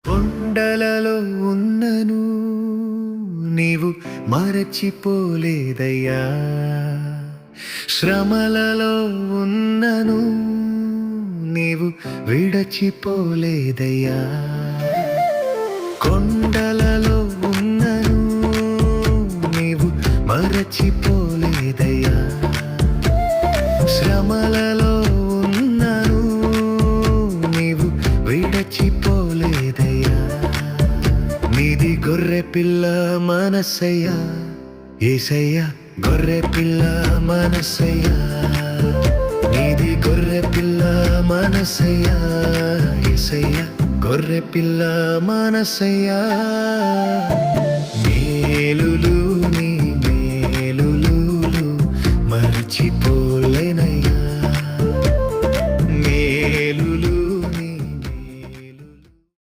కొండలలో ఉన్నను నీవు మరచిపోలేదయ్యా, శ్రమలలో ఉన్నను నీవు విడచిపోలేదయ్యా. కొండలలో ఉన్నను నీవు మరచిపోలేదయ్యా, శ్రమలలో ఉన్నను నీవు విడచిపోలేదయ్యా. నీది గొర్రె పిల్ల మనసయ్యా యేసయ్యా, గొర్రె పిల్ల మనసయ్యా. నీది గొర్రె పిల్ల మనసయ్యా యేసయ్యా, గొర్రె పిల్ల మనసయ్యా. మేలులు